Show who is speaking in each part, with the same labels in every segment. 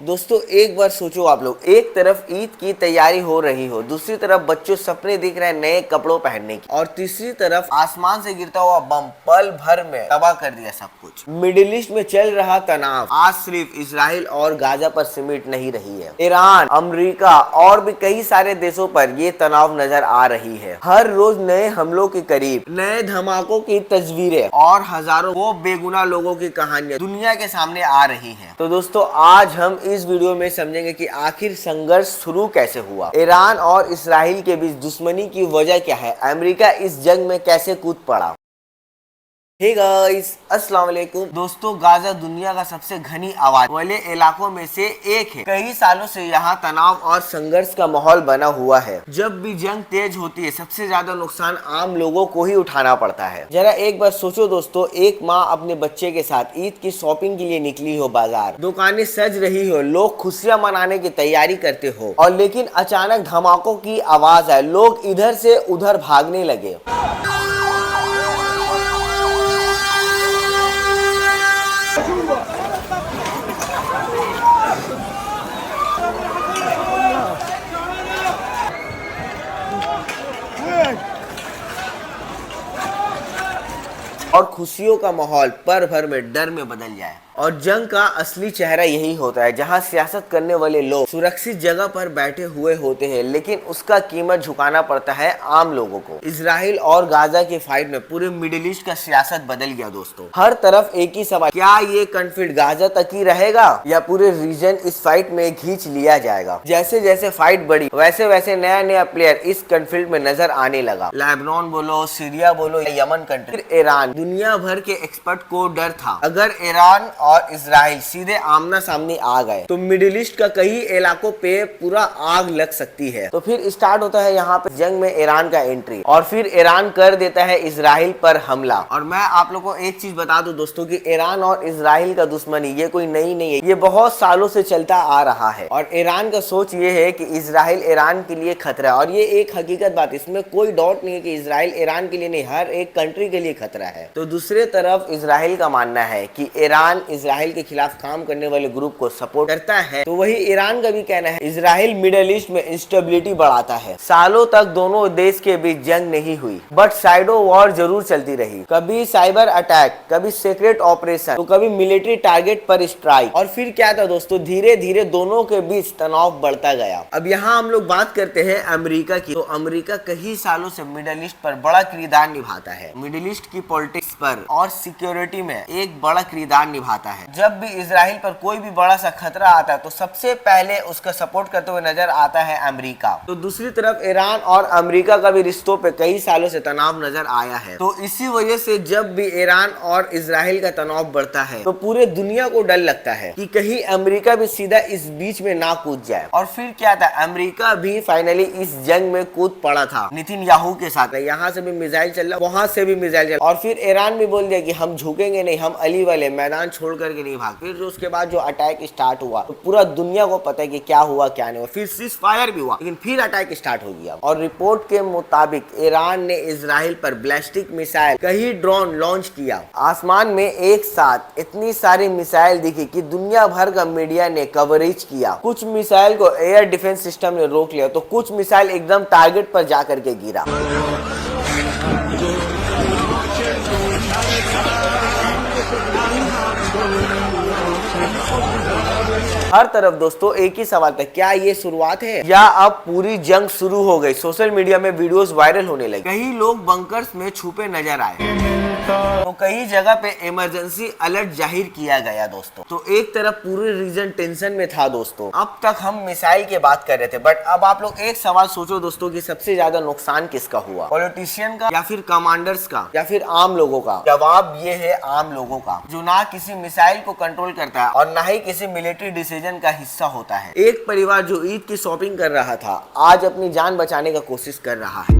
Speaker 1: दोस्तों एक बार सोचो आप लोग, एक तरफ ईद की तैयारी हो रही हो, दूसरी तरफ बच्चों सपने देख रहे हैं नए कपड़ों पहनने की, और तीसरी तरफ आसमान से गिरता हुआ बम पल भर में तबाह कर दिया सब कुछ। मिडिल ईस्ट में चल रहा तनाव आज सिर्फ इजराइल और गाजा पर सिमट नहीं रही है, ईरान, अमेरिका और भी कई सारे देशों पर ये तनाव नजर आ रही है। हर रोज नए हमलों के करीब नए धमाकों की तस्वीरें और हजारों वो बेगुनाह लोगों की कहानियां दुनिया के सामने आ रही है। तो दोस्तों आज हम इस वीडियो में समझेंगे कि आखिर संघर्ष शुरू कैसे हुआ, ईरान और इस्राइल के बीच दुश्मनी की वजह क्या है, अमेरिका इस जंग में कैसे कूद पड़ा। हे गाइस, अस्सलाम वालेकुम। दोस्तों गाजा दुनिया का सबसे घनी आबादी वाले इलाकों में से एक है। कई सालों से यहाँ तनाव और संघर्ष का माहौल बना हुआ है। जब भी जंग तेज होती है सबसे ज्यादा नुकसान आम लोगों को ही उठाना पड़ता है। जरा एक बार सोचो दोस्तों, एक माँ अपने बच्चे के साथ ईद की शॉपिंग के लिए निकली हो, बाजार दुकानें सज रही हो, लोग खुशियाँ मनाने की तैयारी करते हो, और लेकिन अचानक धमाकों की आवाज आए, लोग इधर से उधर भागने लगे। और खुशियों का माहौल पल भर में डर में बदल जाए। और जंग का असली चेहरा यही होता है, जहां सियासत करने वाले लोग सुरक्षित जगह पर बैठे हुए होते हैं, लेकिन उसका कीमत झुकाना पड़ता है आम लोगों को। इजराइल और गाजा की फाइट में पूरे मिडिल ईस्ट का सियासत बदल गया दोस्तों। हर तरफ एक ही सवाल, क्या ये कॉन्फ्लिक्ट गाजा तक ही रहेगा या पूरे रीजन इस फाइट में खींच लिया जाएगा। जैसे जैसे फाइट बढ़ी वैसे वैसे नया नया प्लेयर इस कॉन्फ्लिक्ट में नजर आने लगा। लेबनान बोलो, सीरिया बोलो या यमन कंट्री, फिर ईरान। दुनिया भर के एक्सपर्ट को डर था, अगर ईरान और इजराइल सीधे आमना सामने आ गए तो मिडिल ईस्ट का कई इलाकों पे पूरा आग लग सकती है। तो फिर स्टार्ट होता है यहाँ पे जंग में ईरान का एंट्री, और फिर ईरान कर देता है इजराइल पर हमला। और मैं आप लोगों को एक चीज बता दूं दोस्तों कि ईरान और इजराइल का दुश्मनी ये कोई नई नहीं है, ये बहुत सालों से चलता आ रहा है। और ईरान का सोच ये है कि इजराइल ईरान के लिए खतरा है, और ये एक हकीकत बात, इसमें कोई डाउट नहीं है कि इजराइल ईरान के लिए नहीं, हर एक कंट्री के लिए खतरा है। तो दूसरे तरफ इजराइल का मानना है कि ईरान इजराइल के खिलाफ काम करने वाले ग्रुप को सपोर्ट करता है, तो वही ईरान का भी कहना है इजराइल मिडिल ईस्ट में इंस्टेबिलिटी बढ़ाता है। सालों तक दोनों देश के बीच जंग नहीं हुई, बट साइडो वॉर जरूर चलती रही, कभी साइबर अटैक, कभी सीक्रेट ऑपरेशन, तो कभी मिलिट्री टारगेट पर स्ट्राइक। और फिर क्या था दोस्तों, धीरे धीरे दोनों के बीच तनाव बढ़ता गया। अब यहाँ हम लोग बात करते हैं अमेरिका की। तो अमेरिका कई सालों से मिडिल ईस्ट पर बड़ा किरदार निभाता है, मिडिल ईस्ट की पॉलिटिक्स पर और सिक्योरिटी में एक बड़ा किरदार निभाता है। जब भी इजराइल पर कोई भी बड़ा सा खतरा आता है तो सबसे पहले उसका सपोर्ट करते हुए नजर आता है अमेरिका। तो दूसरी तरफ ईरान और अमेरिका का भी रिश्तों पे कई सालों से तनाव नजर आया है। तो इसी वजह से जब भी ईरान और इजराइल का तनाव बढ़ता है तो पूरे दुनिया को डर लगता है कि कहीं अमेरिका भी सीधा इस बीच में ना कूद जाए। और फिर क्या था, अमेरिका भी फाइनली इस जंग में कूद पड़ा था नेतन्याहू के साथ। यहाँ से भी मिसाइल चल रहा, वहां से भी मिसाइल चल, और फिर ईरान भी बोल दिया कि हम झुकेंगे नहीं, हम अली वाले मैदान छोड़ करके नहीं भाग। फिर उसके बाद जो अटैक स्टार्ट हुआ तो पूरा दुनिया को पता है कि क्या हुआ क्या नहीं हुआ। फिर सीज फायर भी हुआ, लेकिन फिर अटैक स्टार्ट हो गया। और रिपोर्ट के मुताबिक ईरान ने इजराइल पर बैलिस्टिक मिसाइल, कई ड्रोन लॉन्च किया। आसमान में एक साथ इतनी सारी मिसाइल दिखी कि दुनिया भर का मीडिया ने कवरेज किया। कुछ मिसाइल को एयर डिफेंस सिस्टम ने रोक लिया, तो कुछ मिसाइल एकदम टारगेट पर जाकर के गिरा। हर तरफ दोस्तों एक ही सवाल था, क्या ये शुरुआत है या अब पूरी जंग शुरू हो गई। सोशल मीडिया में वीडियोस वायरल होने लगे, कई लोग बंकर्स में छुपे नजर आए, तो कई जगह पे इमरजेंसी अलर्ट जाहिर किया गया दोस्तों। तो एक तरफ पूरे रीजन टेंशन में था दोस्तों। अब तक हम मिसाइल की बात कर रहे थे, बट अब आप लोग एक सवाल सोचो दोस्तों कि सबसे ज्यादा नुकसान किसका हुआ, पॉलिटिशियन का या फिर कमांडर्स का या फिर आम लोगों का। जवाब ये है आम लोगों का, जो ना किसी मिसाइल को कंट्रोल करता है और ना ही किसी मिलिट्री डिसीजन का हिस्सा होता है। एक परिवार जो ईद की शॉपिंग कर रहा था आज अपनी जान बचाने का कोशिश कर रहा है।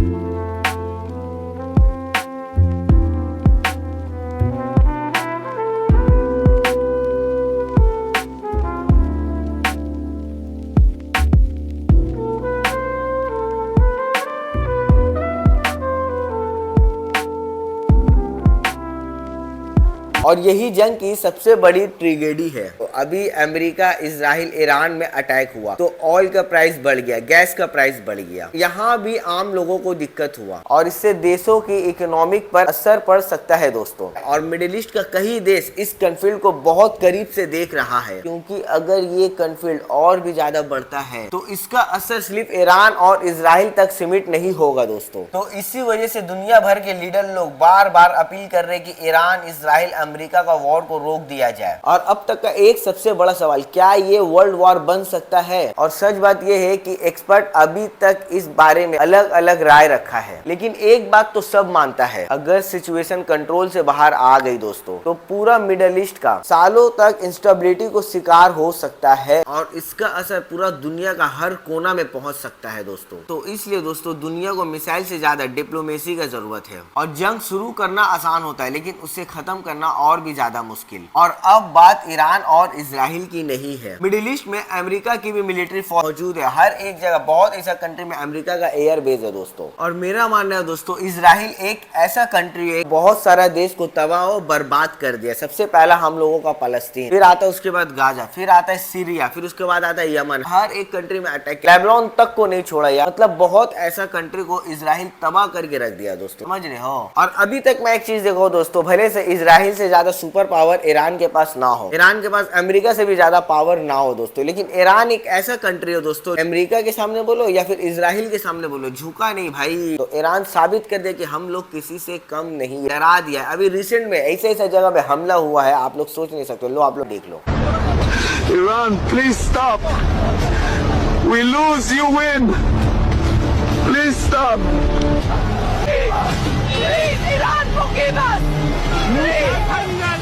Speaker 1: और यही जंग की सबसे बड़ी ट्रेजेडी है। तो अभी अमेरिका, इजराइल, ईरान में अटैक हुआ तो ऑयल का प्राइस बढ़ गया, गैस का प्राइस बढ़ गया, यहाँ भी आम लोगों को दिक्कत हुआ और इससे देशों की इकोनॉमिक पर असर पड़ सकता है दोस्तों। और मिडिल ईस्ट का कई देश इस कॉन्फ्लिक्ट को बहुत करीब से देख रहा है, क्योंकि अगर ये कॉन्फ्लिक्ट और भी ज्यादा बढ़ता है तो इसका असर सिर्फ ईरान और इजराइल तक सीमित नहीं होगा दोस्तों। तो इसी वजह से दुनिया भर के लीडर लोग बार बार अपील कर रहे हैं कि ईरान, इजराइल, अमेरिका का वॉर को रोक दिया जाए। और अब तक का एक सबसे बड़ा सवाल, क्या ये वर्ल्ड वॉर बन सकता है? और सच बात यह है कि एक्सपर्ट अभी तक इस बारे में अलग अलग राय रखा है, लेकिन एक बात तो सब मानता है, अगर सिचुएशन कंट्रोल से बाहर आ गई दोस्तों तो पूरा मिडिल ईस्ट का सालों तक इंस्टेबिलिटी को शिकार हो सकता है और इसका असर पूरा दुनिया का हर कोना में पहुंच सकता है दोस्तों। तो इसलिए दोस्तों दुनिया को मिसाइल से ज्यादा डिप्लोमेसी का जरूरत है। और जंग शुरू करना आसान होता है, लेकिन उसे खत्म करना और भी ज्यादा मुश्किल। और अब बात ईरान और इजराइल की नहीं है, मिडिल ईस्ट में अमेरिका की भी मिलिट्री फोर्स मौजूद है। हर एक जगह, बहुत ऐसा कंट्री में अमेरिका का एयर बेस है दोस्तों। और मेरा मानना है दोस्तों, इजराइल एक ऐसा कंट्री है, बहुत सारा देश को तबाह और बर्बाद कर दिया। सबसे पहला हम लोगों का फलस्तीन, फिर आता है उसके बाद गाजा, फिर आता है सीरिया, फिर उसके बाद आता है यमन। हर एक कंट्री में अटैक, लेबनान तक को नहीं छोड़ा यार। मतलब बहुत ऐसा कंट्री को इजराइल तबाह करके रख दिया दोस्तों, समझ रहे हो। और अभी तक मैं एक चीज देखो दोस्तों, भले से इजराइल से ज्यादा सुपर पावर ईरान के पास ना हो, ईरान के पास अमेरिका से भी ज्यादा पावर ना हो दोस्तों, लेकिन ईरान एक ऐसा कंट्री है दोस्तों, अमेरिका के सामने बोलो या फिर इजराइल के सामने बोलो, झुका नहीं भाई। तो ईरान साबित कर दे कि हम लोग किसी से कम नहीं, डरा दिया। अभी रिसेंट में ऐसे जगह पे हमला हुआ है, आप लोग सोच नहीं सकते। लो आप लोग देख लो।
Speaker 2: Iran, please stop. We lose, you win. Please stop.
Speaker 3: Please, Iran, forgive us! Please!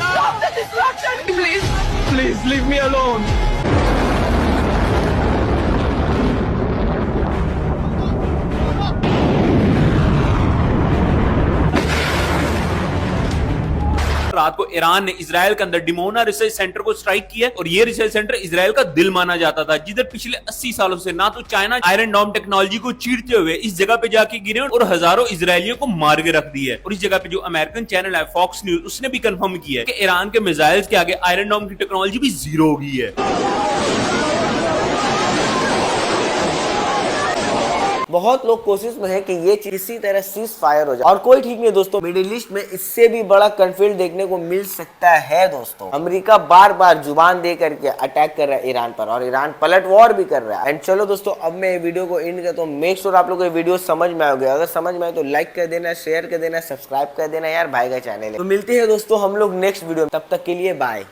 Speaker 3: Stop the destruction, please!
Speaker 2: Please leave me alone.
Speaker 4: रात को ईरान ने इजराइल के अंदर डिमोना रिसर्च सेंटर को स्ट्राइक किया और ये रिसर्च सेंटर इजराइल का दिल माना जाता था, जिधर पिछले 80 सालों से ना तो चाइना आयरन डोम टेक्नोलॉजी को चीरते हुए इस जगह पे जाके गिरे और हजारों इजरायलियों को मार के रख दिया है। और इस जगह पे जो अमेरिकन चैनल है फॉक्स न्यूज, उसने भी कंफर्म किया है कि ईरान के मिसाइल्स के आगे आयरन डोम की टेक्नोलॉजी भी जीरो हो गई है।
Speaker 1: बहुत लोग कोशिश में है कि ये चीज किसी तरह सीज फायर हो जाए, और कोई ठीक नहीं दोस्तों, मिडिल ईस्ट में इससे भी बड़ा कॉन्फ्लिक्ट देखने को मिल सकता है दोस्तों। अमेरिका बार बार जुबान दे करके अटैक कर रहा है ईरान पर, और ईरान पलट वॉर भी कर रहा है। एंड चलो दोस्तों, अब मैं ये वीडियो को एंड करता हूँ। मेक श्योर आप लोग को ये वीडियो समझ में आओगे, अगर समझ में आए तो लाइक कर देना, शेयर कर देना, सब्सक्राइब कर देना यार, भाई का चैनल है। तो मिलते हैं दोस्तों हम लोग नेक्स्ट वीडियो में, तब तक के लिए बाय।